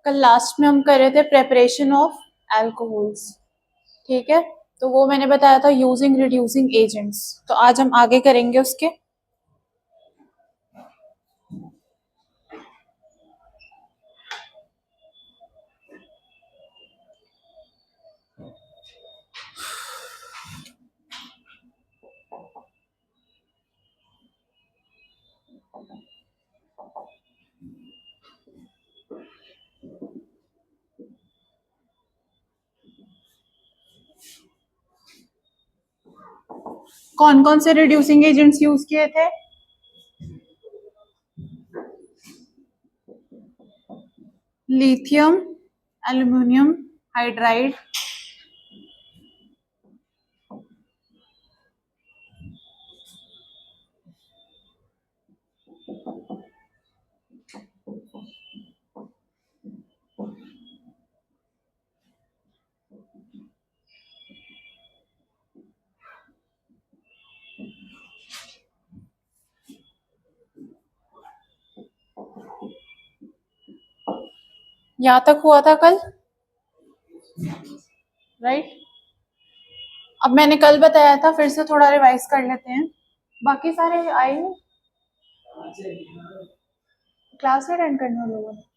कल लास्ट में हम कर रहे थे प्रेपरेशन ऑफ अल्कोहल्स, ठीक है। तो वो मैंने बताया था यूजिंग रिड्यूसिंग एजेंट्स, तो आज हम आगे करेंगे उसके। कौन कौन से रिड्यूसिंग एजेंट्स यूज किए थे? लिथियम, एल्युमिनियम हाइड्राइड, यहाँ तक हुआ था कल, राइट। अब मैंने कल बताया था, फिर से थोड़ा रिवाइज कर लेते हैं। बाकी सारे आए नहीं, क्लास में अटेंड करने वाले लोगों ने।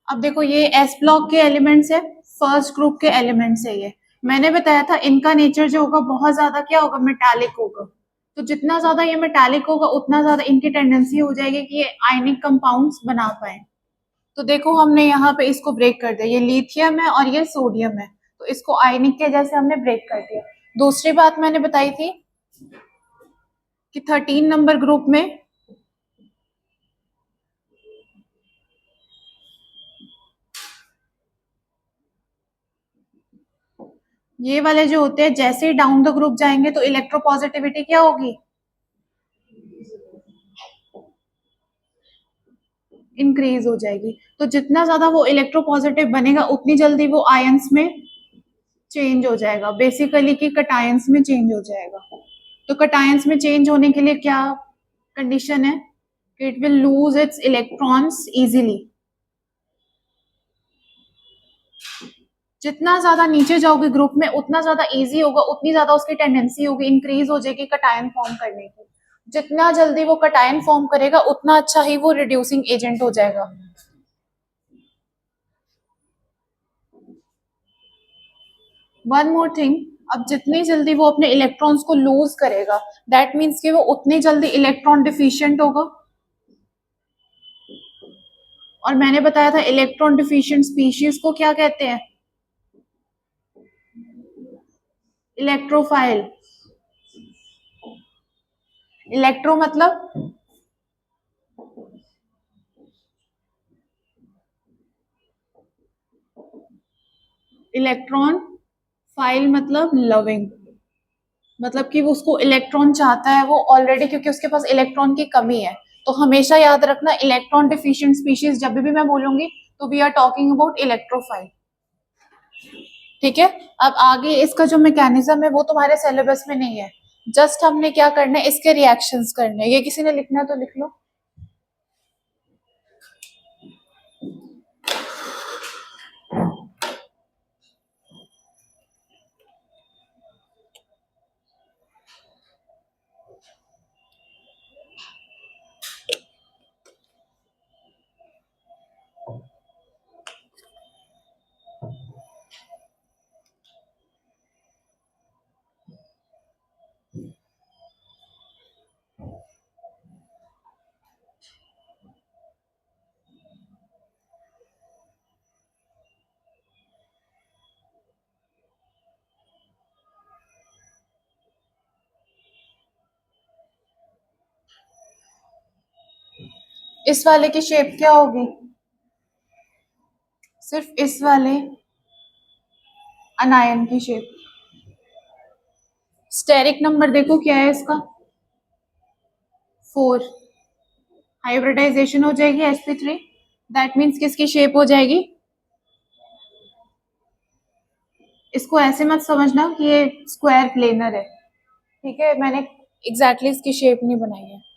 अब देखो ये एस ब्लॉक के एलिमेंट्स है, फर्स्ट ग्रुप के एलिमेंट्स है ये। मैंने बताया था इनका नेचर जो होगा बहुत ज्यादा क्या होगा, मेटालिक होगा। तो जितना ज्यादा ये मेटालिक होगा उतना ज्यादा इनकी टेंडेंसी हो जाएगी कि ये आयनिक कंपाउंड्स बना पाए। तो देखो हमने यहाँ पे इसको ब्रेक कर दिया, ये लिथियम है और ये सोडियम है, तो इसको आयनिक के जैसे हमने ब्रेक कर दिया। दूसरी बात मैंने बताई थी कि 13 नंबर ग्रुप में ये वाले जो होते हैं जैसे ही डाउन द ग्रुप जाएंगे तो इलेक्ट्रोपॉजिटिविटी क्या होगी, इंक्रीज हो जाएगी। तो जितना ज्यादा वो इलेक्ट्रोपॉजिटिव बनेगा उतनी जल्दी वो आयंस में चेंज हो जाएगा, बेसिकली कि कटायंस में चेंज हो जाएगा। तो कटायंस में चेंज होने के लिए क्या कंडीशन है कि it will lose its electrons easily. जितना ज्यादा नीचे जाओगे ग्रुप में उतना ज्यादा इजी होगा, उतनी ज्यादा उसकी टेंडेंसी होगी, इंक्रीज हो जाएगी कटायन फॉर्म करने की। जितना जल्दी वो कटायन फॉर्म करेगा उतना अच्छा ही वो रिड्यूसिंग एजेंट हो जाएगा। वन मोर थिंग, अब जितनी जल्दी वो अपने इलेक्ट्रॉन्स को लूज करेगा दैट मीन्स कि वो उतनी जल्दी इलेक्ट्रॉन डिफिशिएंट होगा। और मैंने बताया था इलेक्ट्रॉन डिफिशिएंट स्पीशीज को क्या कहते हैं, इलेक्ट्रोफाइल। इलेक्ट्रो मतलब इलेक्ट्रॉन, फाइल मतलब लविंग, मतलब कि वो उसको इलेक्ट्रॉन चाहता है वो ऑलरेडी, क्योंकि उसके पास इलेक्ट्रॉन की कमी है। तो हमेशा याद रखना इलेक्ट्रॉन डिफिशिएंट स्पीशीज जब भी मैं बोलूंगी तो we are talking about electrophile, ठीक है। अब आगे इसका जो मैकेनिज्म है वो तुम्हारे सिलेबस में नहीं है, जस्ट हमने क्या करना है इसके रिएक्शंस करने हैं। ये किसी ने लिखना है तो लिख लो। इस वाले की शेप क्या होगी, सिर्फ इस वाले अनायन की शेप। स्टेरिक नंबर देखो क्या है इसका, 4। हाइब्रिडाइजेशन हो जाएगी sp3, दैट मीन्स किसकी शेप हो जाएगी, इसको ऐसे मत समझना कि ये स्क्वायर प्लेनर है, ठीक है? मैंने एग्जैक्टली इसकी शेप नहीं बनाई है।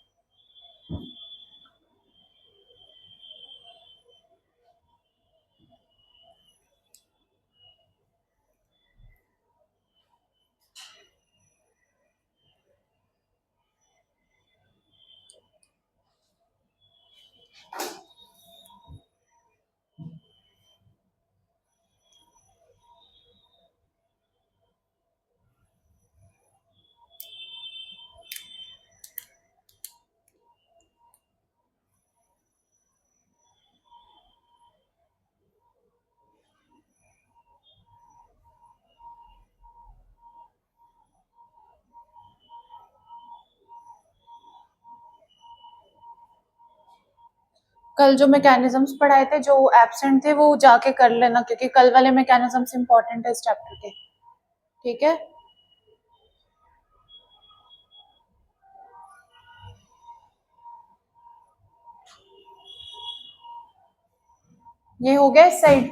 कल जो मैकेनिज्म्स पढ़ाए थे, जो एब्सेंट थे वो जाके कर लेना, क्योंकि कल वाले मैकेनिज्म्स इंपॉर्टेंट है इस चैप्टर के, ठीक है? ये हो गया इस साइड।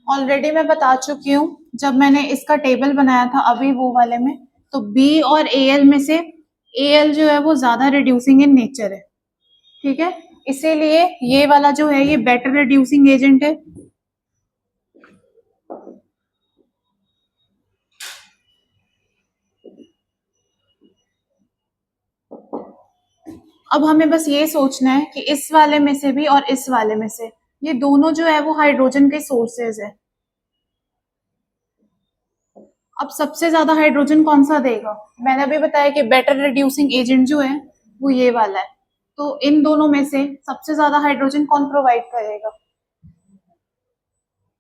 ऑलरेडी मैं बता चुकी हूँ, जब मैंने इसका टेबल बनाया था अभी वो वाले में, तो बी और एल में से एल जो है वो ज्यादा रिड्यूसिंग इन नेचर है, ठीक है? इसीलिए ये वाला जो है ये बेटर रिड्यूसिंग एजेंट है। अब हमें बस ये सोचना है कि इस वाले में से भी और इस वाले में से, ये दोनों जो है वो हाइड्रोजन के सोर्सेज है। अब सबसे ज्यादा हाइड्रोजन कौन सा देगा? मैंने अभी बताया कि बेटर रिड्यूसिंग एजेंट जो है वो ये वाला है। तो इन दोनों में से सबसे ज्यादा हाइड्रोजन कौन प्रोवाइड करेगा?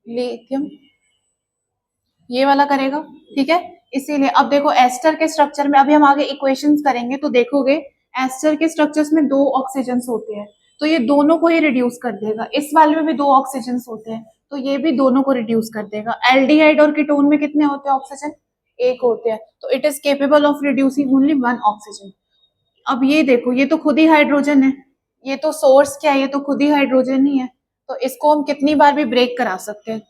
लिथियम, ये वाला करेगा, ठीक है? इसीलिए अब देखो एस्टर के स्ट्रक्चर में, अभी हम आगे इक्वेशंस करेंगे तो देखोगे एस्टर के स्ट्रक्चर्स में दो ऑक्सीजन्स होते हैं, तो ये दोनों को ही रिड्यूस कर देगा। इस वाले में भी दो ऑक्सीजन्स होते हैं, तो ये भी दोनों को रिड्यूस कर देगा। एल्डिहाइड और कीटोन में कितने होते हैं ऑक्सीजन? एक होते हैं, तो it is capable of reducing only one oxygen. अब ये देखो, ये तो खुद ही हाइड्रोजन है, ये तो सोर्स क्या है, ये तो खुद ही हाइड्रोजन ही है, तो इसको हम कितनी बार भी ब्रेक करा सकते हैं।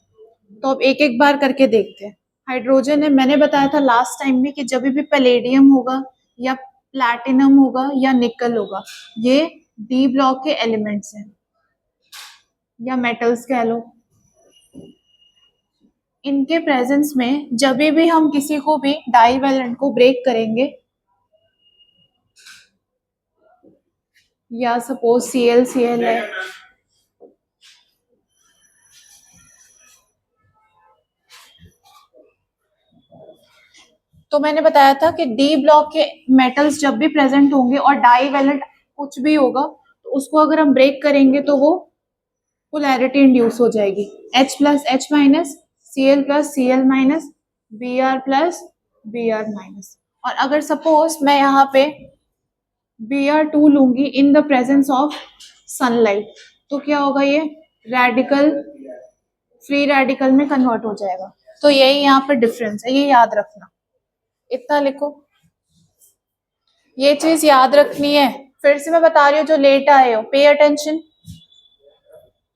तो अब एक एक बार करके देखते हैं। हाइड्रोजन है, मैंने बताया था लास्ट टाइम में कि जब भी पैलेडियम होगा या प्लैटिनम होगा या निकल होगा, ये डी ब्लॉक के एलिमेंट्स हैं या मेटल्स कह लो। इनके प्रेजेंस में जब भी हम किसी को भी डाइवैलेंट को ब्रेक करेंगे, या सपोज Cl है, तो मैंने बताया था कि डी ब्लॉक के मेटल्स जब भी प्रेजेंट होंगे और डाइवैलेंट कुछ भी होगा, तो उसको अगर हम ब्रेक करेंगे तो वो पोलैरिटी इंड्यूस हो जाएगी। H plus H minus, Cl plus Cl minus, Br plus Br minus. और अगर सपोज मैं यहाँ पे Br2 लूंगी in the presence of sunlight, तो क्या होगा, ये रेडिकल फ्री रेडिकल में कन्वर्ट हो जाएगा। तो यही यहाँ पर डिफरेंस है, ये याद रखना, इतना लिखो, ये चीज याद रखनी है। फिर से मैं बता रही हूँ, जो लेट आए हो पे अटेंशन।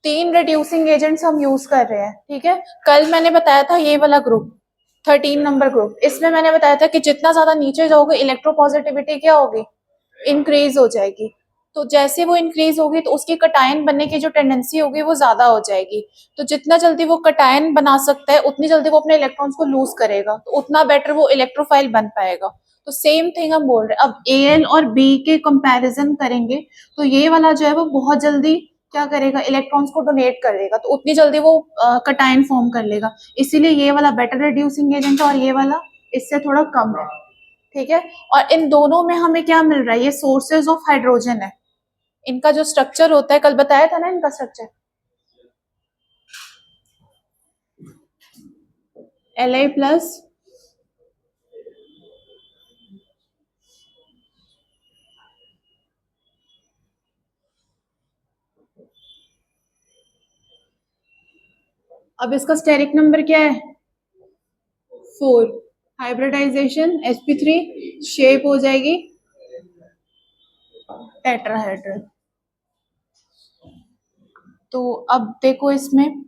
3 रिड्यूसिंग एजेंट्स हम यूज कर रहे हैं, ठीक है। कल मैंने बताया था ये वाला ग्रुप 13 नंबर ग्रुप, इसमें मैंने बताया था कि जितना ज्यादा नीचे जाओगे इलेक्ट्रोपॉजिटिविटी क्या होगी, इंक्रीज हो जाएगी। तो जैसे वो इंक्रीज होगी तो उसकी कटायन बनने की जो टेंडेंसी होगी वो ज्यादा हो जाएगी। तो जितना जल्दी वो कटायन बना सकता है उतनी जल्दी वो अपने इलेक्ट्रॉन्स को लूज करेगा, तो उतना बेटर वो इलेक्ट्रोफाइल बन पाएगा। तो सेम थिंग हम बोल रहे हैं। अब एल और बी के कंपैरिजन करेंगे तो ये वाला जो है वो बहुत जल्दी क्या करेगा, इलेक्ट्रॉन्स को डोनेट कर देगा, तो उतनी जल्दी वो कटायन फॉर्म कर लेगा। इसीलिए ये वाला बेटर रिड्यूसिंग एजेंट है और ये वाला इससे थोड़ा कम है, ठीक है। और इन दोनों में हमें क्या मिल रहा है, ये सोर्सेज ऑफ हाइड्रोजन है। इनका जो स्ट्रक्चर होता है, कल बताया था ना इनका स्ट्रक्चर, Li+, अब इसका स्टेरिक नंबर क्या है, 4, हाइब्रिडाइजेशन sp3, शेप हो जाएगी टेट्राहेड्रल। तो अब देखो इसमें,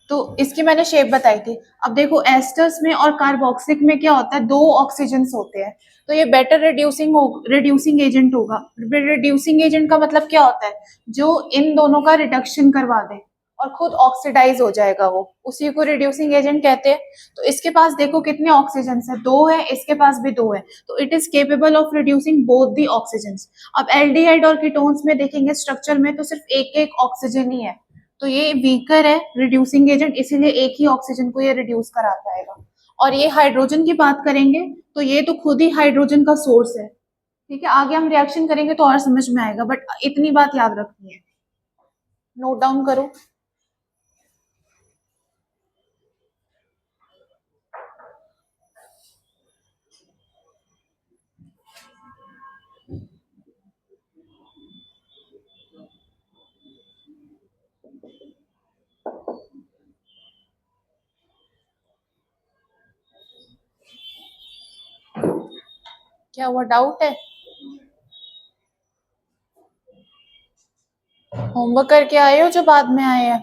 तो इसकी मैंने शेप बताई थी। अब देखो एस्टर्स में और कार्बोक्सिलिक में क्या होता है, 2 ऑक्सीजन होते हैं, तो ये बेटर रिड्यूसिंग एजेंट होगा। रिड्यूसिंग एजेंट का मतलब क्या होता है, जो इन दोनों का रिडक्शन करवा दे और खुद ऑक्सीडाइज हो जाएगा, वो उसी को रिड्यूसिंग एजेंट कहते हैं। तो इसके पास देखो कितने ऑक्सीजन है, 2 है, इसके पास भी 2 है, तो it is capable of reducing both the oxygen. अब एल्डिहाइड और कीटोन्स में देखेंगे स्ट्रक्चर में तो सिर्फ एक एक ऑक्सीजन ही है, तो ये वीकर है रिड्यूसिंग एजेंट, इसीलिए एक ही ऑक्सीजन को ये रिड्यूस करा पाएगा। और ये हाइड्रोजन की बात करेंगे तो ये तो खुद ही हाइड्रोजन का सोर्स है, ठीक है। आगे हम रिएक्शन करेंगे तो और समझ में आएगा, बट इतनी बात याद रखनी है, नोट डाउन करो। क्या हुआ, डाउट है, होमवर्क करके आए हो जो बाद में आए हैं।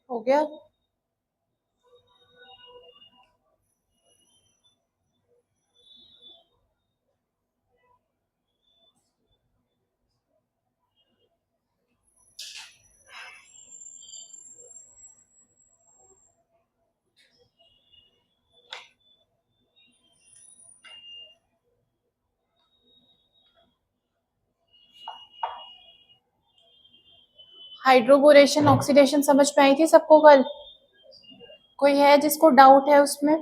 हो गया, हाइड्रोबोरेशन ऑक्सीडेशन समझ में आई थी सबको कल? कोई है जिसको डाउट है उसमें?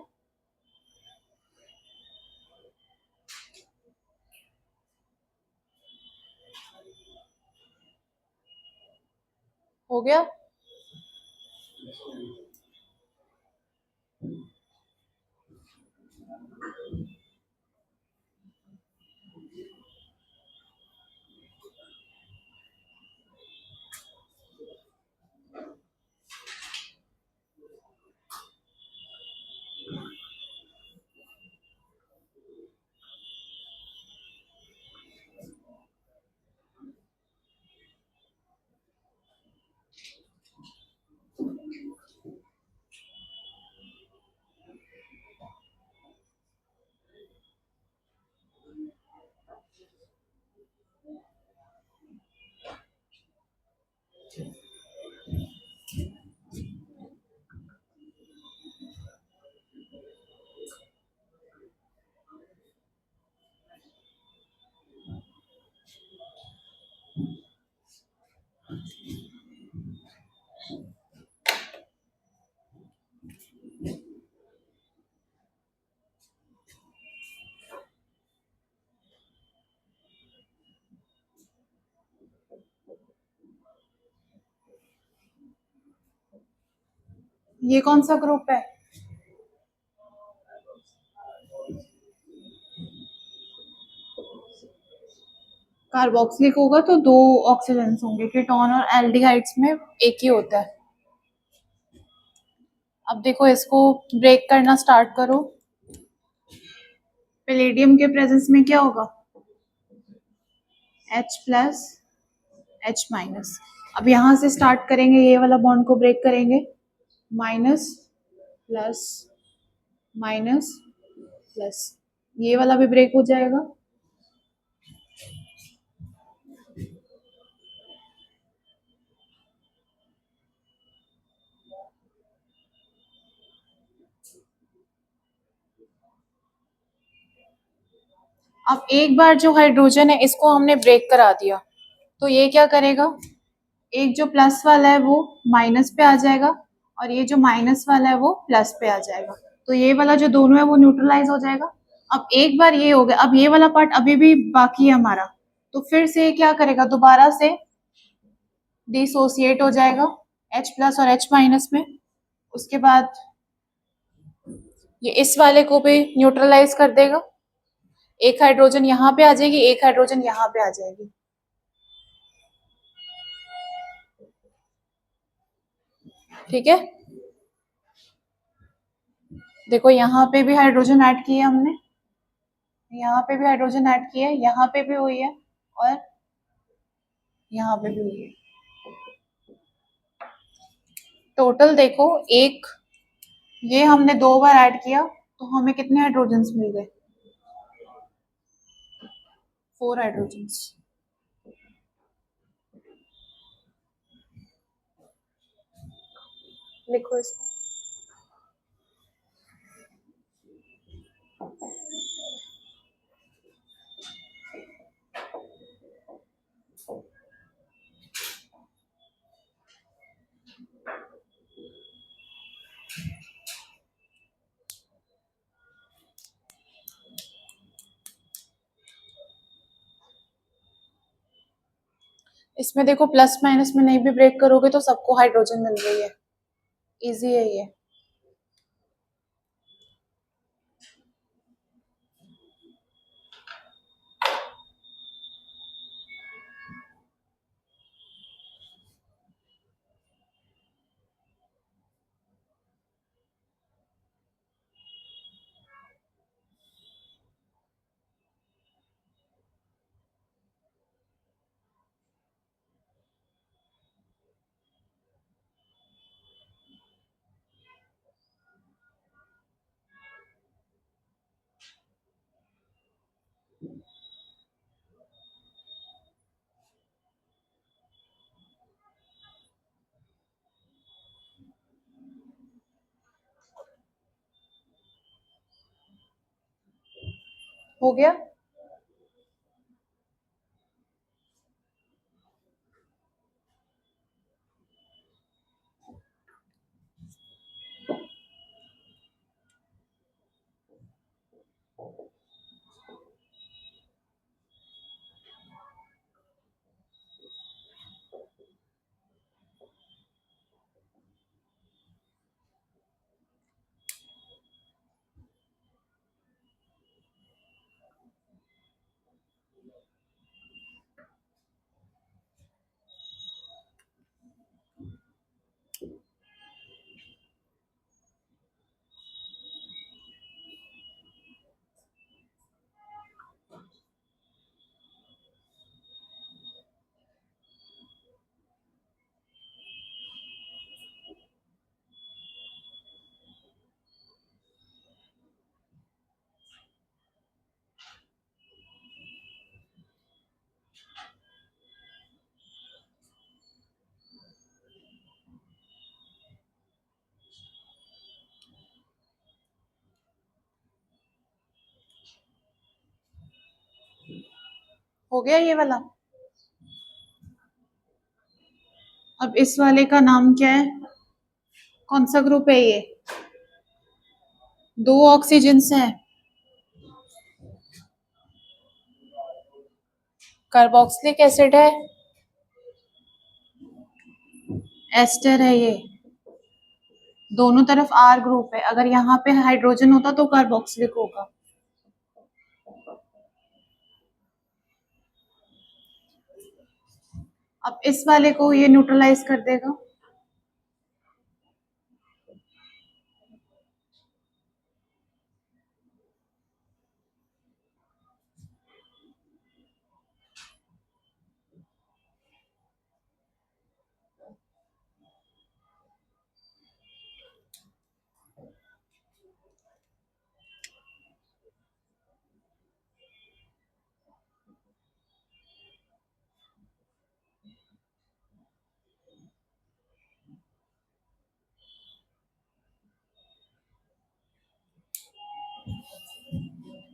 हो गया? ये कौन सा ग्रुप है? कार्बोक्सिलिक होगा तो 2 ऑक्सीजन होंगे, कीटोन और एल्डिहाइड्स में एक ही होता है। अब देखो इसको ब्रेक करना स्टार्ट करो। पैलेडियम के प्रेजेंस में क्या होगा? H plus H minus. अब यहाँ से स्टार्ट करेंगे, ये वाला बॉन्ड को ब्रेक करेंगे, माइनस प्लस माइनस प्लस, ये वाला भी ब्रेक हो जाएगा। अब एक बार जो हाइड्रोजन है इसको हमने ब्रेक करा दिया, तो ये क्या करेगा? एक जो प्लस वाला है वो माइनस पे आ जाएगा और ये जो माइनस वाला है वो प्लस पे आ जाएगा, तो ये वाला जो दोनों है वो न्यूट्रलाइज हो जाएगा। अब एक बार ये हो गया, अब ये वाला पार्ट अभी भी बाकी है हमारा, तो फिर से क्या करेगा? दोबारा से डिसोसिएट हो जाएगा H प्लस और H माइनस में। उसके बाद ये इस वाले को भी न्यूट्रलाइज कर देगा, एक हाइड्रोजन यहाँ पे आ जाएगी, एक हाइड्रोजन यहाँ पे आ जाएगी। ठीक है, देखो यहाँ पे भी हाइड्रोजन ऐड किया हमने, यहाँ पे भी हाइड्रोजन ऐड किया है, यहाँ पे भी हुई है और यहाँ पे भी हुई है। टोटल देखो, एक ये हमने 2 बार ऐड किया तो हमें कितने हाइड्रोजन्स मिल गए? 4 हाइड्रोजन्स। लिखो इसको। इसमें देखो प्लस माइनस में नहीं भी ब्रेक करोगे तो सबको हाइड्रोजन मिल रही है, इजी है ये। हो गया? हो गया ये वाला। अब इस वाले का नाम क्या है, कौन सा ग्रुप है ये, 2 ऑक्सीजन है, कार्बोक्सिलिक एसिड है, एस्टर है ये, दोनों तरफ R ग्रुप है। अगर यहाँ पे हाइड्रोजन होता तो कार्बोक्सिलिक होगा। अब इस वाले को ये न्यूट्रलाइज कर देगा।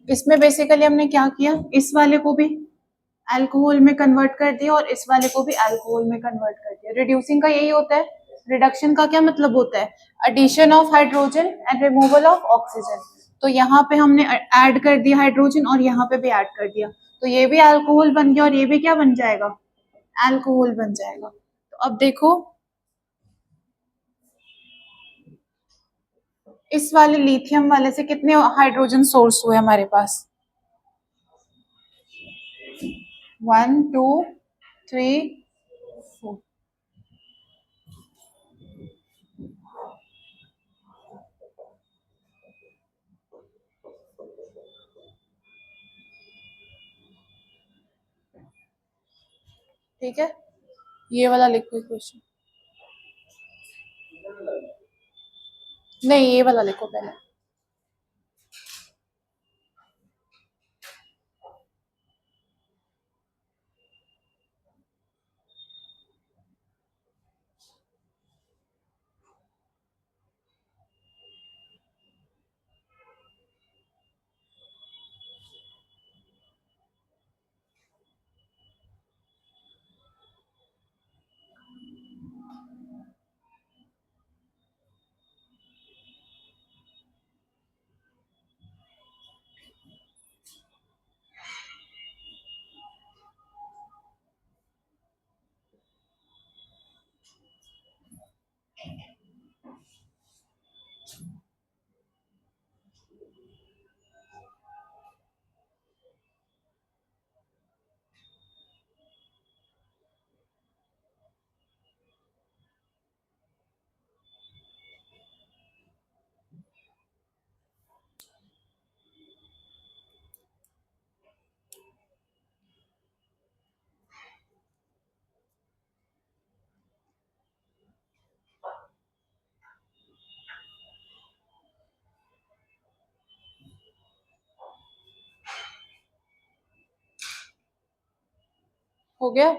इसमें बेसिकली हमने क्या किया, इस वाले को भी अल्कोहल में कन्वर्ट कर दिया और इस वाले को भी अल्कोहल में कन्वर्ट कर दिया। रिड्यूसिंग का यही होता है। रिडक्शन का क्या मतलब होता है, addition of hydrogen and removal of oxygen. तो यहाँ पे हमने ऐड कर दिया हाइड्रोजन और यहाँ पे भी ऐड कर दिया, तो ये भी अल्कोहल बन गया और ये भी क्या बन जाएगा, अल्कोहल बन जाएगा। तो अब देखो इस वाले लिथियम वाले से कितने हाइड्रोजन सोर्स हुए हमारे पास, 1 2 3 4। ठीक है, ये वाला लिखो इक्वेशन, नहीं ये वाला लिखो पहले। हो गया,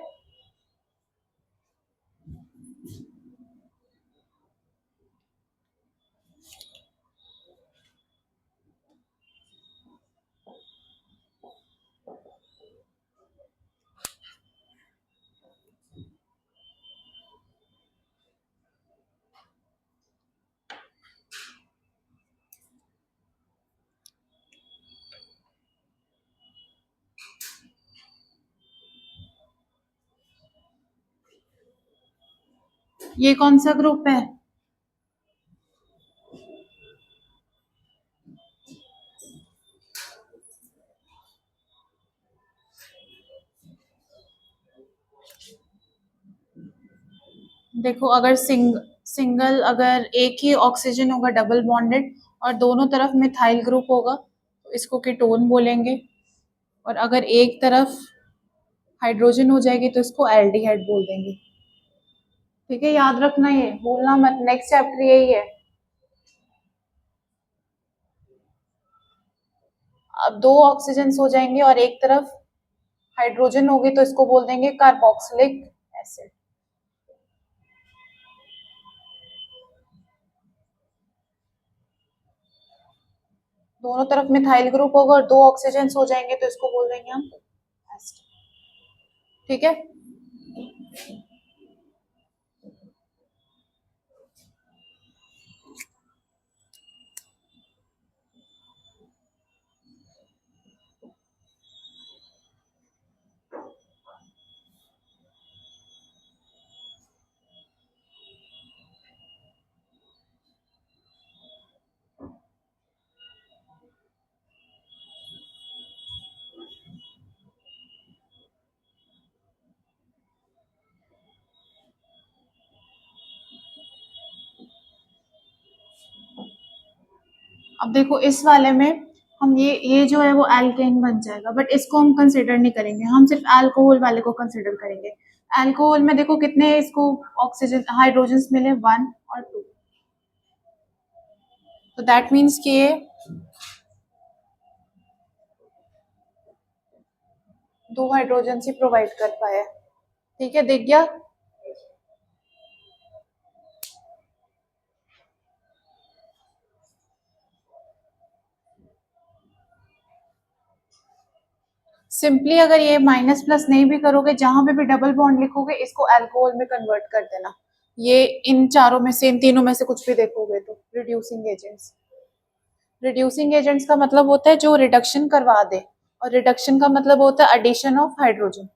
ये कौन सा ग्रुप है, देखो अगर सिंगल अगर एक ही ऑक्सीजन होगा डबल बॉन्डेड और दोनों तरफ मिथाइल ग्रुप होगा तो इसको कीटोन बोलेंगे, और अगर एक तरफ हाइड्रोजन हो जाएगी तो इसको एल्डिहाइड बोल देंगे। ठीक है, याद रखना, ये भूलना मत, नेक्स्ट चैप्टर यही है। अब 2 ऑक्सीजन हो जाएंगे और एक तरफ हाइड्रोजन होगी तो इसको बोल देंगे कार्बोक्सिलिक एसिड। दोनों तरफ मिथाइल ग्रुप होगा और 2 ऑक्सीजन हो जाएंगे तो इसको बोल देंगे हम एस्टर। ठीक है। अब देखो इस वाले में हम ये जो है वो एल्केन बन जाएगा, बट इसको हम कंसिडर नहीं करेंगे, हम सिर्फ अल्कोहल वाले को कंसिडर करेंगे। अल्कोहल में देखो कितने इसको ऑक्सीजन हाइड्रोजन्स मिले, 1 और 2, तो दैट मीन्स कि ये 2 हाइड्रोजन ही प्रोवाइड कर पाया। ठीक है, दिख गया। सिंपली अगर ये माइनस प्लस नहीं भी करोगे, जहां पे भी डबल बॉन्ड लिखोगे इसको अल्कोहल में कन्वर्ट कर देना। ये इन चारों में से, इन तीनों में से कुछ भी देखोगे तो रिड्यूसिंग एजेंट्स। रिड्यूसिंग एजेंट्स का मतलब होता है जो रिडक्शन करवा दे, और रिडक्शन का मतलब होता है एडिशन ऑफ हाइड्रोजन।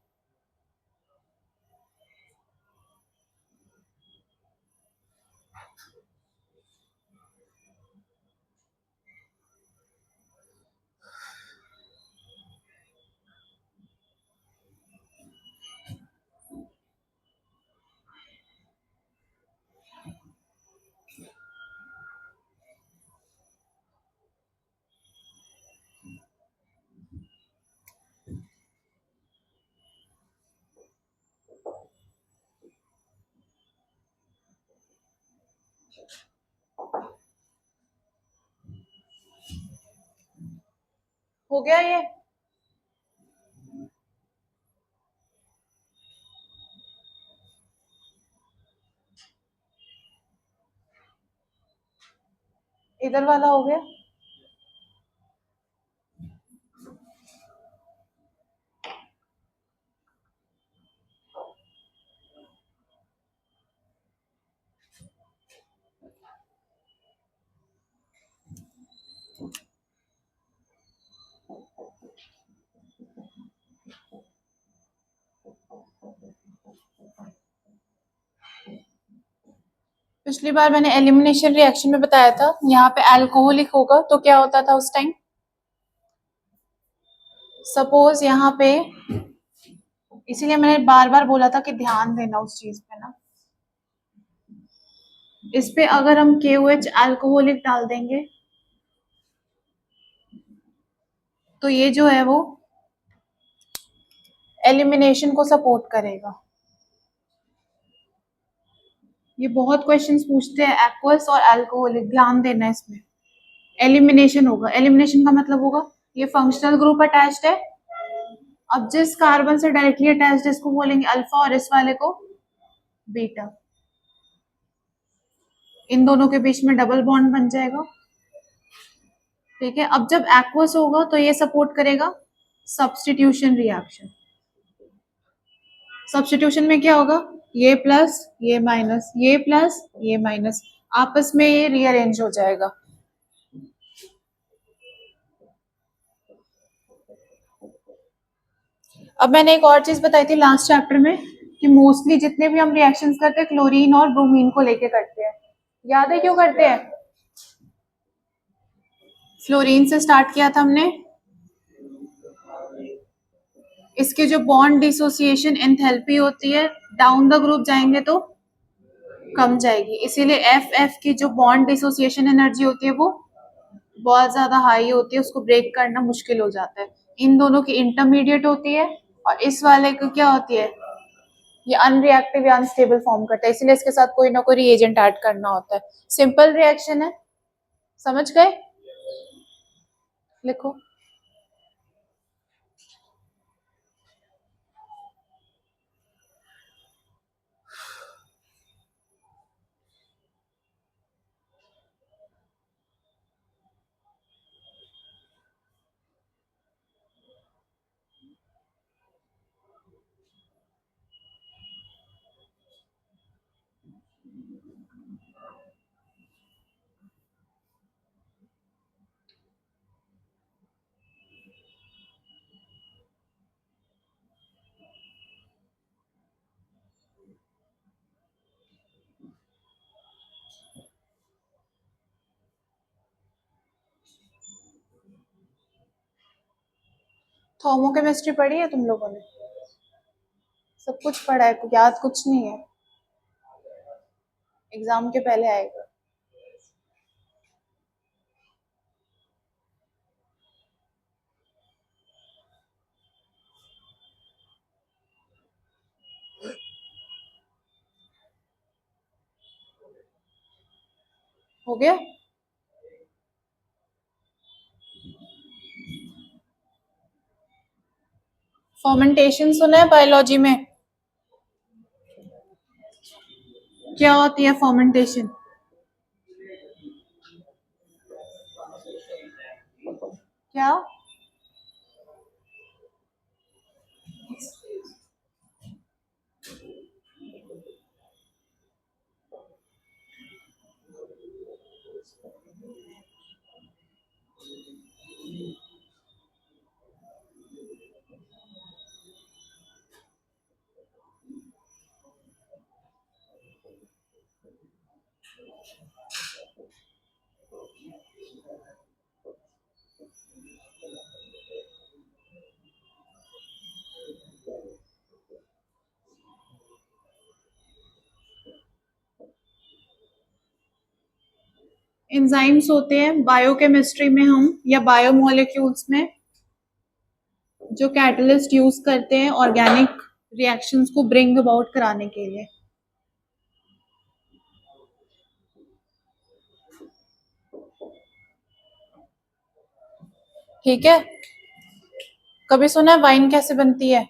हो गया ये। इधर वाला हो गया। पिछली बार मैंने एलिमिनेशन रिएक्शन में बताया था, यहाँ पे अल्कोहलिक होगा तो क्या होता था उस टाइम। सपोज यहाँ पे, इसीलिए मैंने बार बार बोला था कि ध्यान देना उस चीज पे ना। इस पे अगर हम KOH अल्कोहलिक डाल देंगे तो ये जो है वो एलिमिनेशन को सपोर्ट करेगा। ये बहुत क्वेश्चंस पूछते हैं एक्वस और अल्कोहलिक, ध्यान देना इसमें। एलिमिनेशन होगा, एलिमिनेशन का मतलब होगा ये फंक्शनल ग्रुप अटैच्ड है, अब जिस कार्बन से डायरेक्टली अटैच्ड है इसको बोलेंगे अल्फा और इस वाले को बीटा। इन दोनों के बीच में डबल बॉन्ड बन जाएगा। ठीक है, अब जब एक्वस होगा तो ये सपोर्ट करेगा सब्स्टिट्यूशन रिएक्शन। सब्स्टिट्यूशन में क्या होगा, ये प्लस ये माइनस, ये प्लस ये माइनस, आपस में ये रीअरेंज हो जाएगा। अब मैंने एक और चीज बताई थी लास्ट चैप्टर में कि मोस्टली जितने भी हम रिएक्शंस करते हैं क्लोरीन और ब्रोमीन को लेके करते हैं। याद है क्यों करते हैं? फ्लोरीन से स्टार्ट किया था हमने, इसके जो बॉन्ड डिसोसिएशन एंथैल्पी होती है डाउन द ग्रुप जाएंगे तो कम जाएगी, इसीलिए एफ की जो बॉन्ड डिसोसिएशन एनर्जी होती है वो बहुत ज्यादा हाई होती है, उसको ब्रेक करना मुश्किल हो जाता है। इन दोनों की इंटरमीडिएट होती है और इस वाले की क्या होती है, ये अनरिएक्टिव या अनस्टेबल फॉर्म करता है, इसलिए इसके साथ कोई ना कोई रिएजेंट ऐड करना होता है। सिंपल रिएक्शन है, समझ गए? लिखो। थर्मोकेमिस्ट्री पढ़ी है तुम लोगों ने? सब कुछ पढ़ा है, याद कुछ नहीं है, एग्जाम के पहले आएगा। हो गया? फर्मेंटेशन सुना है बायोलॉजी में? क्या होती है फर्मेंटेशन? क्या? एंजाइम्स होते हैं बायोकेमिस्ट्री में हम या बायोमोलेक्यूल्स में, जो कैटलिस्ट यूज करते हैं ऑर्गेनिक रिएक्शंस को ब्रिंग अबाउट कराने के लिए। ठीक है? कभी सुना है वाइन कैसे बनती है?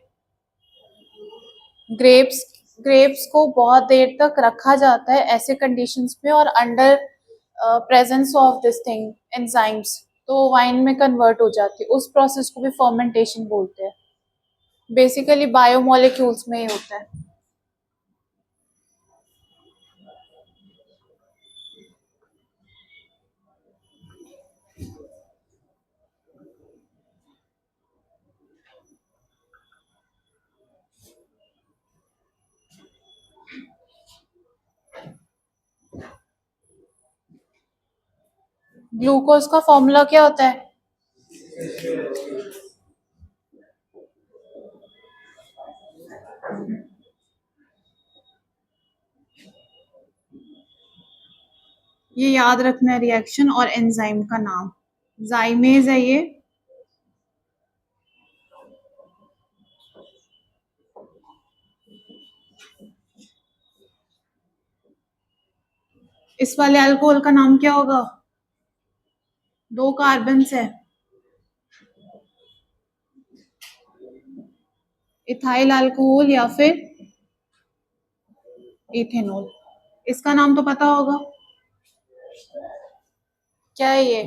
ग्रेप्स ग्रेप्स को बहुत देर तक रखा जाता है ऐसे कंडीशंस में और under presence of this thing enzymes, तो वाइन में कन्वर्ट हो जाती है। उस प्रोसेस को भी फर्मेंटेशन बोलते हैं। बेसिकली बायोमोलेक्यूल्स में ही होता है। ग्लूकोज का फॉर्मूला क्या होता है? ये याद रखना है, रिएक्शन और एंजाइम का नाम। जाइमेज है ये। इस वाले अल्कोहल का नाम क्या होगा? 2 कार्बन है। इथाइल अल्कोहल या फिर इथेनॉल। इसका नाम तो पता होगा, क्या है ये?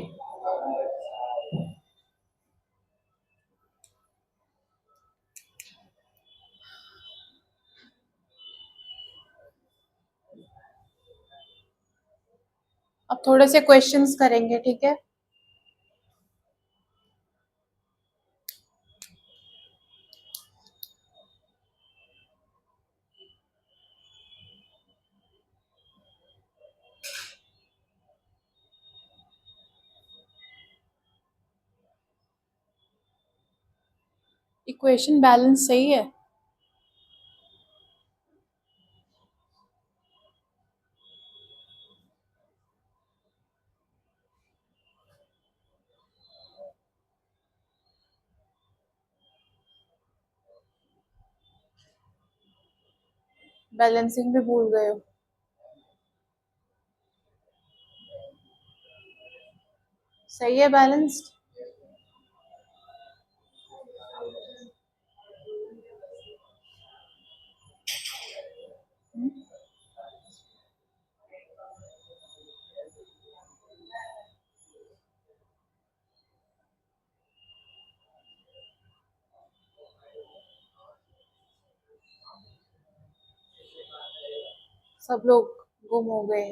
अब थोड़े से क्वेश्चंस करेंगे, ठीक है? इक्वेशन बैलेंस सही है? बैलेंसिंग भी भूल गए हो? सही है बैलेंस्ड? सब लोग गुम हो गए।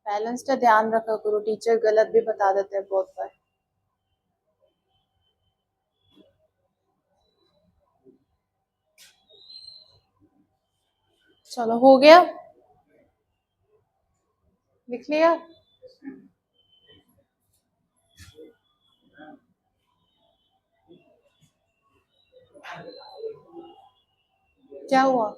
बैलेंस का ध्यान रखा करो, टीचर गलत भी बता देते हैं बहुत बार। चलो हो गया, लिख लिया? क्या हुआ?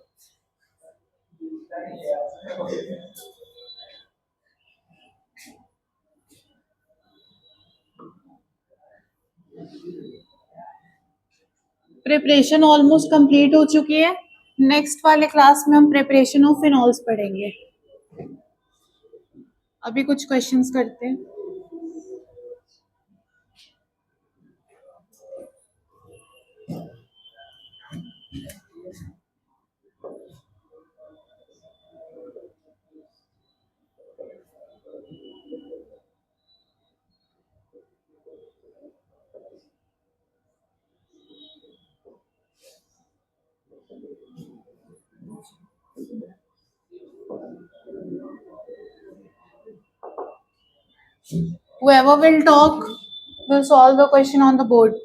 प्रिपरेशन ऑलमोस्ट कंप्लीट हो चुकी है। नेक्स्ट वाले क्लास में हम प्रिपरेशन ऑफ फिनॉल्स पढ़ेंगे। अभी कुछ क्वेश्चंस करते हैं। Whoever will talk will solve the question on the board.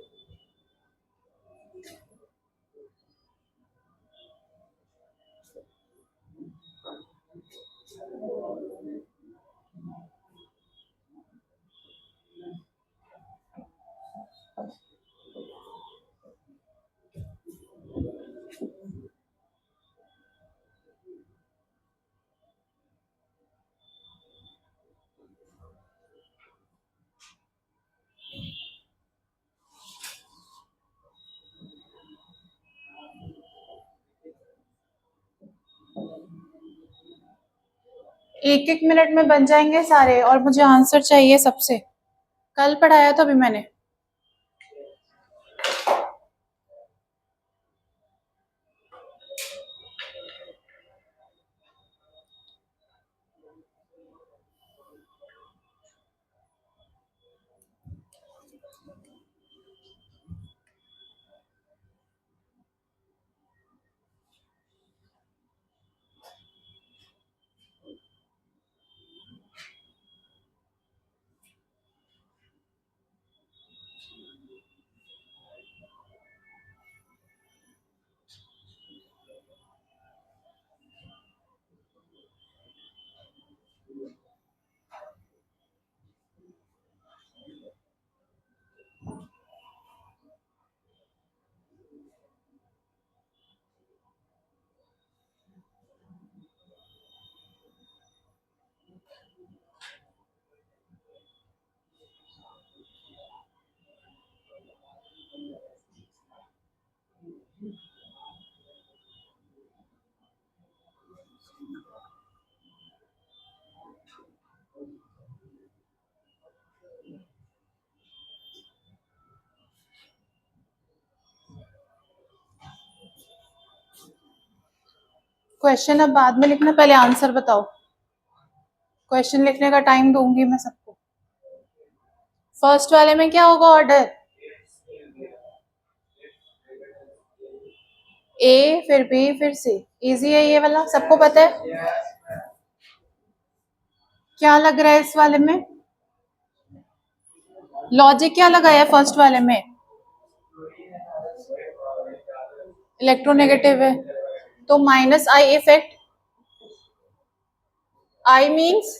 एक एक मिनट में बन जाएंगे सारे, और मुझे आंसर चाहिए सबसे। कल पढ़ाया था अभी मैंने। क्वेश्चन अब बाद में लिखना, पहले आंसर बताओ। क्वेश्चन लिखने का टाइम दूंगी मैं सबको। फर्स्ट वाले में क्या होगा ऑर्डर? ए फिर बी फिर सी। इजी है ये वाला, सबको पता है। क्या लग रहा है इस वाले में? लॉजिक क्या लगाया है फर्स्ट वाले में? इलेक्ट्रोनेगेटिव है, तो minus I effect. I means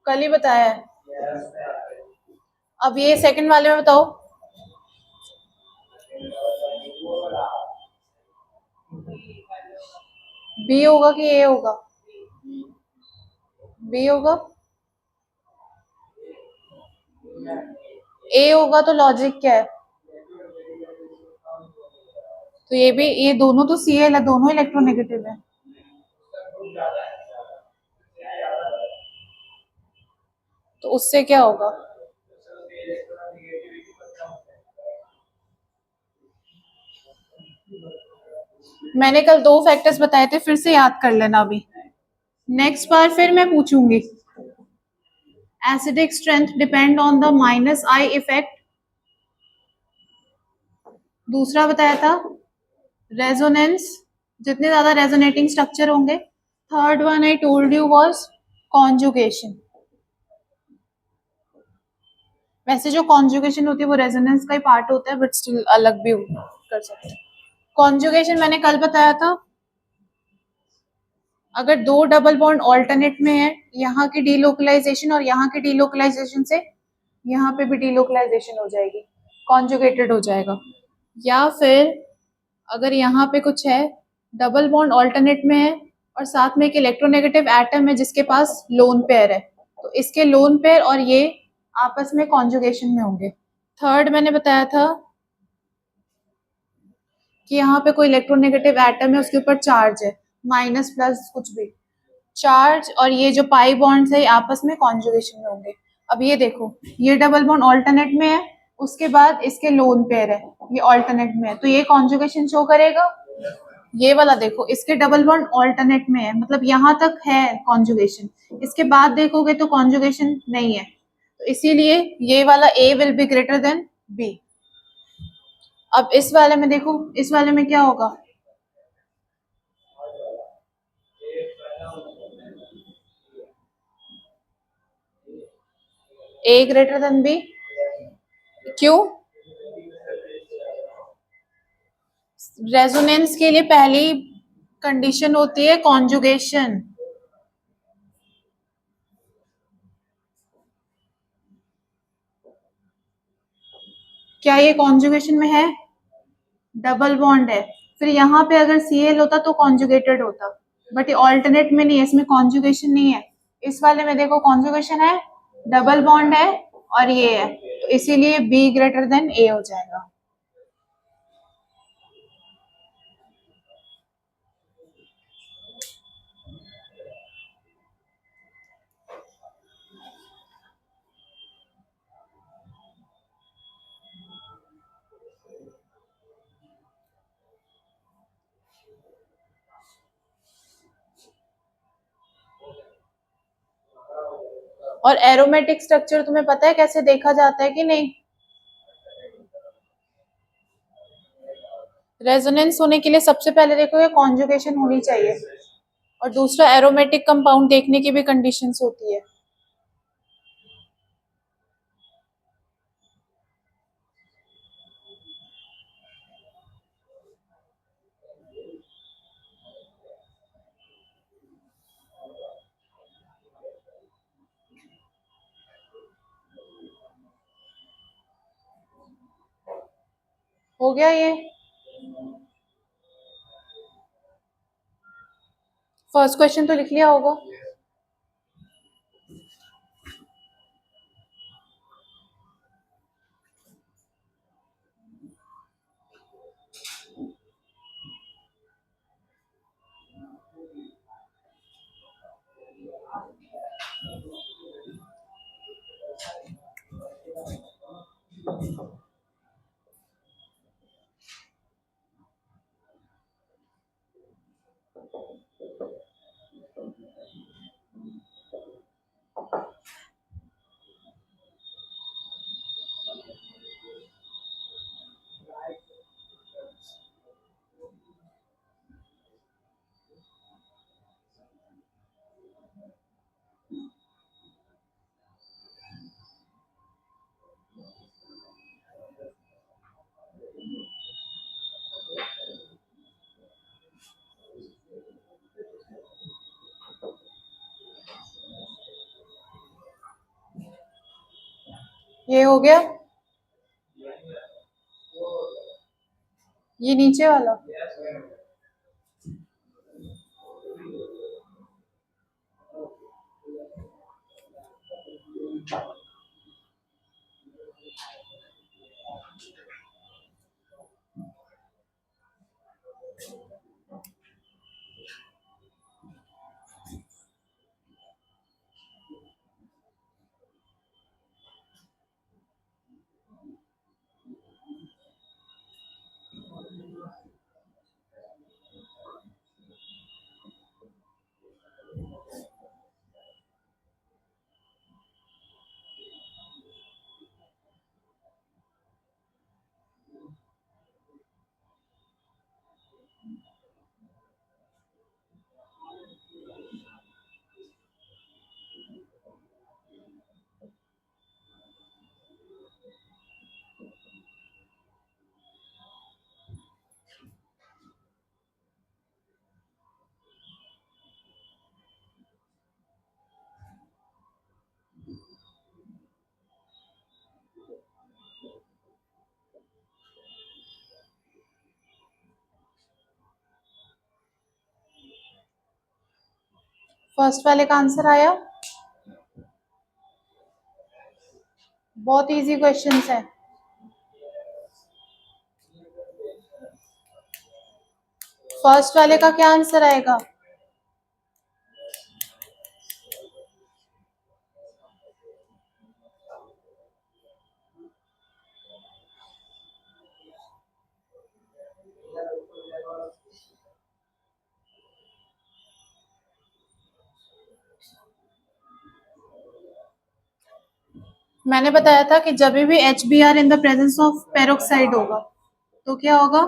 कल ही बताया है। अब ये सेकंड वाले में बताओ। बी होगा कि ए होगा? बी होगा। ए होगा तो लॉजिक क्या है? तो ये भी, ये दोनों तो सी है, दोनों इलेक्ट्रोनेगेटिव है। तो उससे क्या होगा? मैंने कल दो फैक्टर्स बताए थे, फिर से याद कर लेना अभी। नेक्स्ट बार फिर मैं पूछूंगी। Acidic strength depend on the minus I effect. दूसरा बताया था रेजोनेंस, जितने ज्यादा रेजोनेटिंग स्ट्रक्चर होंगे। Third one I told you was conjugation. वैसे जो कॉन्जुगेशन होती है वो रेजोनेंस का ही पार्ट होता है, बट स्टिल अलग भी कर सकते हैं। कॉन्जुगेशन मैंने कल बताया था, अगर दो डबल बॉन्ड ऑल्टरनेट में है, यहाँ की डीलोकलाइजेशन और यहाँ की डीलोकलाइजेशन से यहाँ पे भी डिलोकलाइजेशन हो जाएगी, कॉन्जुगेटेड हो जाएगा। या फिर अगर यहाँ पे कुछ है, डबल बॉन्ड ऑल्टरनेट में है और साथ में एक इलेक्ट्रोनेगेटिव एटम है जिसके पास लोन पेयर है, तो इसके लोन पेयर और ये आपस में कॉन्जुगेशन में होंगे। थर्ड मैंने बताया था कि यहाँ पे कोई इलेक्ट्रोनेगेटिव एटम है, उसके ऊपर चार्ज है, माइनस प्लस कुछ भी चार्ज, और ये जो पाई बॉन्ड्स है ये आपस में कॉन्जुगेशन में होंगे। अब ये देखो, ये डबल बॉन्ड ऑल्टरनेट में है, उसके बाद इसके लोन पेयर है, ये ऑल्टरनेट में है, तो ये कॉन्जुगेशन शो करेगा। ये वाला देखो, इसके डबल बॉन्ड ऑल्टरनेट में है, मतलब यहाँ तक है कॉन्जुगेशन, इसके बाद देखोगे तो कॉन्जुगेशन नहीं है, तो इसीलिए ये वाला A will be greater than B. अब इस वाले में देखो, इस वाले में क्या होगा, ए ग्रेटर देन बी। क्यों? रेजोनेंस के लिए पहली कंडीशन होती है कॉन्जुगेशन। क्या ये कॉन्जुगेशन में है? डबल बॉन्ड है, फिर यहाँ पे अगर Cl होता तो कॉन्जुगेटेड होता, बट ये ऑल्टरनेट में नहीं है, इसमें कॉन्जुगेशन नहीं है। इस वाले में देखो कॉन्जुगेशन है, डबल बॉन्ड है और ये है, तो इसीलिए बी ग्रेटर देन ए हो जाएगा। और एरोमेटिक स्ट्रक्चर तुम्हें पता है कैसे देखा जाता है कि नहीं? रेजोनेंस होने के लिए सबसे पहले देखो ये कॉन्जुगेशन होनी चाहिए, और दूसरा एरोमेटिक कंपाउंड देखने की भी कंडीशंस होती है। हो गया ये? फर्स्ट क्वेश्चन तो लिख लिया होगा। ये हो गया, ये नीचे वाला। फर्स्ट वाले का आंसर आया। बहुत इजी क्वेश्चंस है। फर्स्ट वाले का क्या आंसर आएगा? मैंने बताया था कि जब भी HBr in the presence of peroxide होगा तो क्या होगा?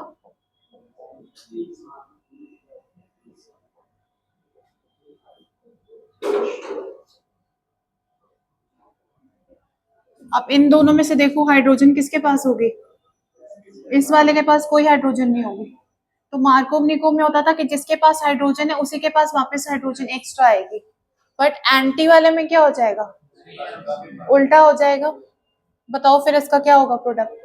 अब इन दोनों में से देखो हाइड्रोजन किसके पास होगी? इस वाले के पास कोई हाइड्रोजन नहीं होगी। तो मार्कोव निकोव में होता था कि जिसके पास हाइड्रोजन है उसी के पास वापस हाइड्रोजन एक्स्ट्रा आएगी। बट एंटी वाले में क्या हो जाएगा? उल्टा हो जाएगा। बताओ फिर इसका क्या होगा प्रोडक्ट?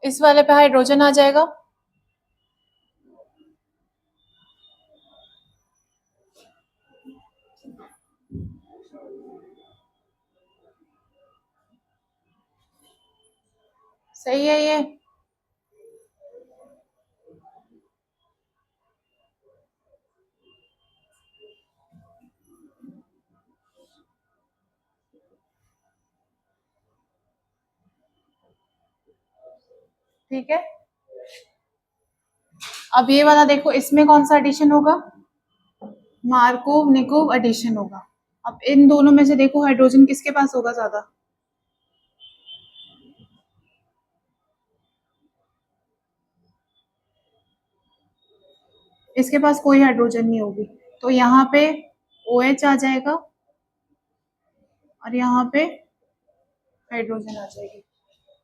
इस वाले पे हाइड्रोजन आ जाएगा। सही है ये। ठीक है। अब ये वाला देखो, इसमें कौन सा एडिशन होगा? मार्कोव निकोव एडिशन होगा। अब इन दोनों में से देखो हाइड्रोजन किसके पास होगा ज्यादा? इसके पास कोई हाइड्रोजन नहीं होगी, तो यहाँ पे OH आ जाएगा और यहाँ पे हाइड्रोजन आ जाएगी।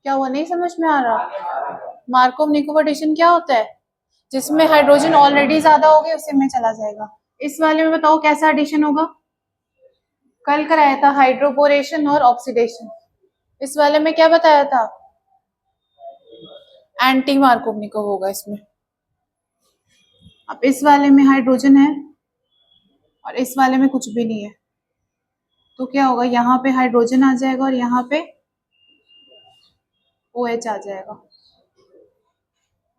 क्या हुआ, नहीं समझ में आ रहा? मार्कोव निकोव एडिशन क्या होता है? जिसमें हाइड्रोजन ऑलरेडी ज्यादा हो गए उसी में चला जाएगा। इस वाले में बताओ कैसा एडिशन होगा? कल कराया था हाइड्रोबोरेशन और ऑक्सीडेशन। इस वाले में क्या बताया था? एंटी मार्कोव निकोव होगा इसमें। अब इस वाले में हाइड्रोजन है और इस वाले में कुछ भी नहीं है, तो क्या होगा? यहाँ पे हाइड्रोजन आ जाएगा और यहाँ पे OH आ जाएगा।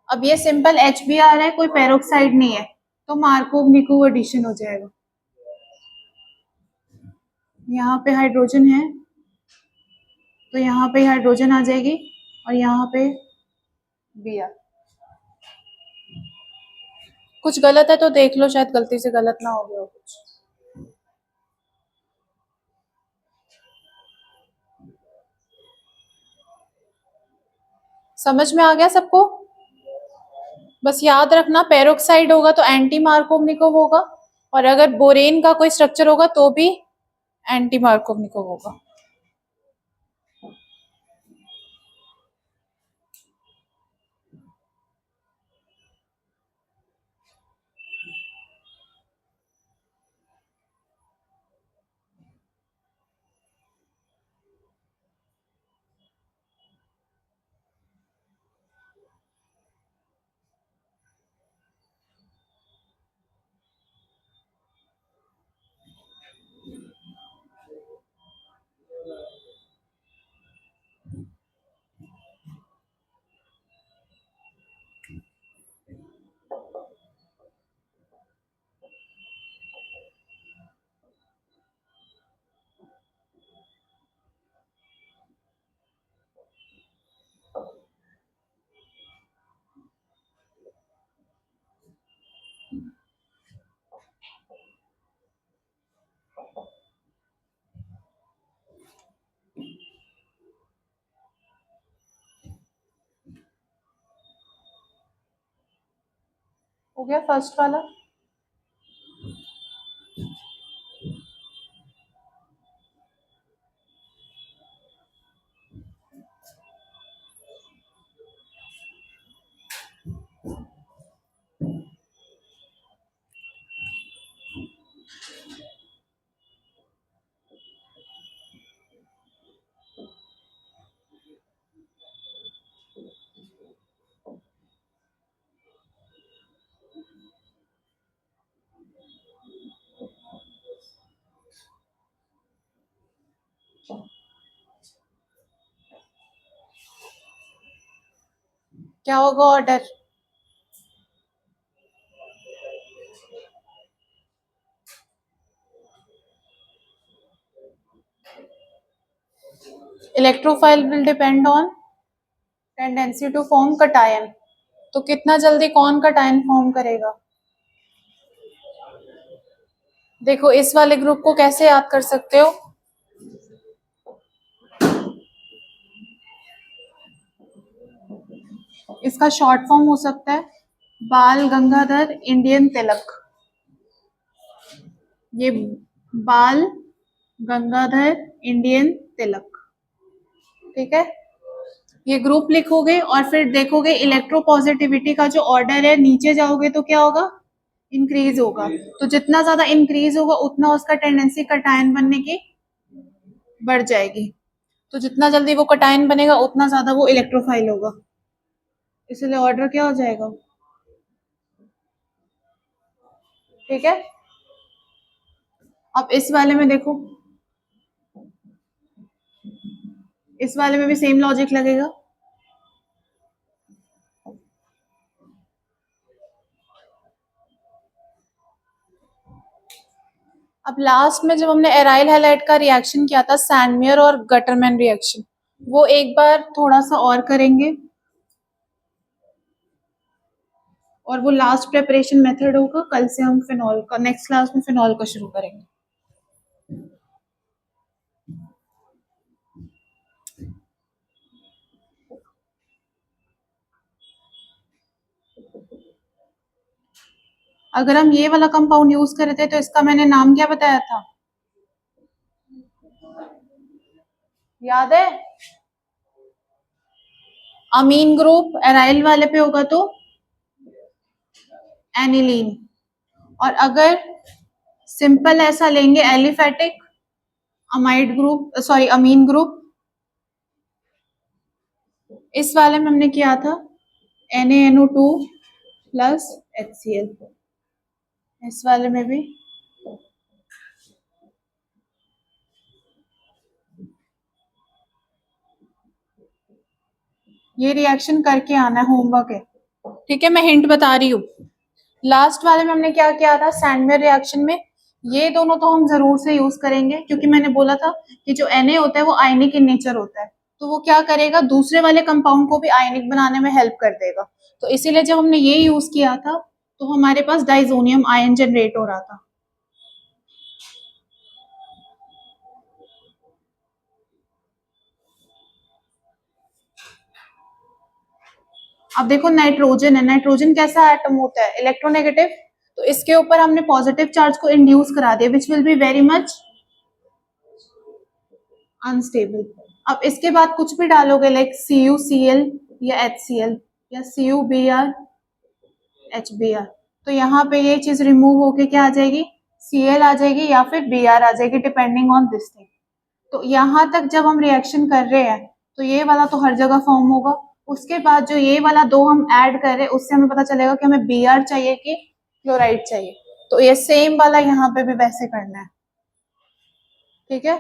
अब ये सिंपल HBr है, कोई पेरोक्साइड नहीं है, तो मार्कोव निकोव एडिशन हो जाएगा। यहाँ पे हाइड्रोजन है तो यहाँ पे हाइड्रोजन आ जाएगी और यहाँ पे Br। कुछ गलत है तो देख लो, शायद गलती से गलत ना हो गया हो कुछ। समझ में आ गया सबको? बस याद रखना, पेरोक्साइड होगा तो एंटी मार्कोव निकोव होगा, और अगर बोरेन का कोई स्ट्रक्चर होगा तो भी एंटी मार्कोव निकोव होगा। हो गया फर्स्ट वाला। क्या होगा order? Electrophile will depend on tendency to form cation. तो कितना जल्दी कौन कटायन फॉर्म करेगा? देखो इस वाले ग्रुप को कैसे याद कर सकते हो? इसका शॉर्ट फॉर्म हो सकता है बाल गंगाधर इंडियन तिलक। ये बाल गंगाधर इंडियन तिलक, ठीक है। ये ग्रुप लिखोगे और फिर देखोगे इलेक्ट्रोपॉजिटिविटी का जो ऑर्डर है, नीचे जाओगे तो क्या होगा? इंक्रीज होगा। तो जितना ज्यादा इंक्रीज होगा उतना उसका टेंडेंसी कटायन बनने की बढ़ जाएगी। तो जितना जल्दी वो कटायन बनेगा उतना ज्यादा वो इलेक्ट्रोफाइल होगा, इसलिए ऑर्डर क्या हो जाएगा? ठीक है। अब इस वाले में देखो, इस वाले में भी सेम लॉजिक लगेगा। अब लास्ट में जब हमने एराइल हैलाइड का रिएक्शन किया था, सैंडमेयर और गटरमैन रिएक्शन, वो एक बार थोड़ा सा और करेंगे और वो लास्ट प्रेपरेशन मेथड होगा। कल से हम फिनॉल का, नेक्स्ट क्लास में फिनॉल का शुरू करेंगे। अगर हम ये वाला कंपाउंड यूज कर रहे थे तो इसका मैंने नाम क्या बताया था, याद है? अमीन ग्रुप एराइल वाले पे होगा तो एनिलीन। और अगर सिंपल ऐसा लेंगे एलिफेटिक अमाइड ग्रुप, सॉरी अमीन ग्रुप, इस वाले में हमने किया था NaNO2 प्लस HCl। इस वाले में भी ये रिएक्शन करके आना है, होमवर्क है, ठीक है। मैं हिंट बता रही हूँ। लास्ट वाले में हमने क्या किया था, सैंडमेयर रिएक्शन में ये दोनों तो हम जरूर से यूज करेंगे, क्योंकि मैंने बोला था कि जो Na होता है वो आयनिक इन नेचर होता है, तो वो क्या करेगा, दूसरे वाले कंपाउंड को भी आयनिक बनाने में हेल्प कर देगा। तो इसीलिए जब हमने ये यूज किया था तो हमारे पास डाइजोनियम आयन जनरेट हो रहा था। अब देखो नाइट्रोजन है, नाइट्रोजन कैसा एटम होता है, इलेक्ट्रोनेगेटिव। तो इसके ऊपर हमने पॉजिटिव चार्ज को इंड्यूस करा दिया, which will be very much unstable. अब इसके बाद कुछ भी डालोगे लाइक CuCl या HCl या CuBr HBr, तो यहाँ पे ये चीज रिमूव होके क्या आ जाएगी, Cl आ जाएगी या फिर Br आ जाएगी, डिपेंडिंग ऑन दिस थिंग। तो यहाँ तक जब हम रिएक्शन कर रहे हैं तो ये वाला तो हर जगह फॉर्म होगा। उसके बाद जो ये वाला दो हम ऐड कर रहे हैं उससे हमें पता चलेगा कि हमें Br चाहिए कि क्लोराइड चाहिए। तो ये सेम वाला यहाँ पे भी वैसे करना है, ठीक है।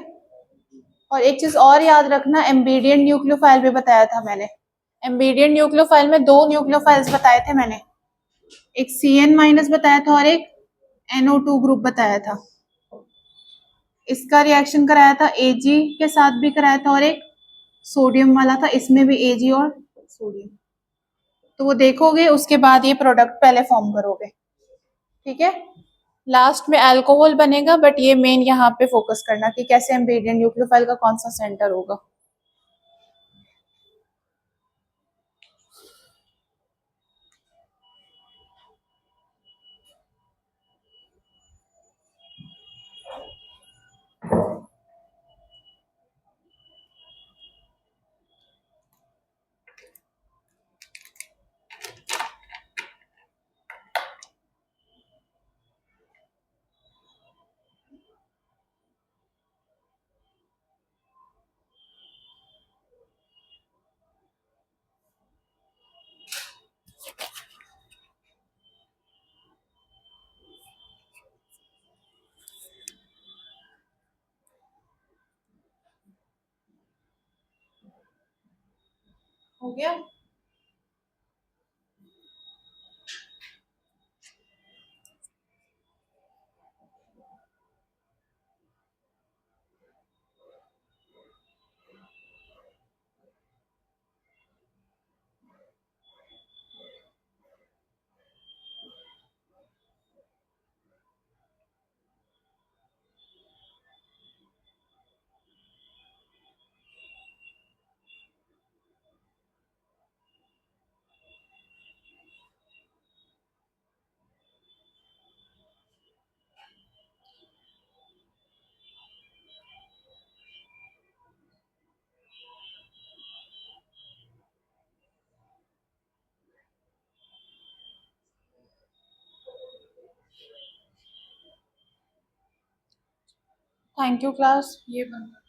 और एक चीज और याद रखना, एम्बीडियंट न्यूक्लियोफाइल भी बताया था मैंने। एम्बीडियंट न्यूक्लियोफाइल में दो न्यूक्लियोफाइल्स बताए थे मैंने, एक Cn माइनस बताया था और एक NO2 ग्रुप बताया था। इसका रिएक्शन कराया था Ag के साथ भी कराया था और एक सोडियम वाला था, इसमें भी Ag और सोडियम। तो वो देखोगे उसके बाद ये प्रोडक्ट पहले फॉर्म करोगे, ठीक है। लास्ट में अल्कोहल बनेगा, बट ये मेन यहाँ पे फोकस करना कि कैसे एम्बीडियंट न्यूक्लियोफाइल का कौन सा सेंटर होगा। हो गया? थैंक यू क्लास, ये बंद।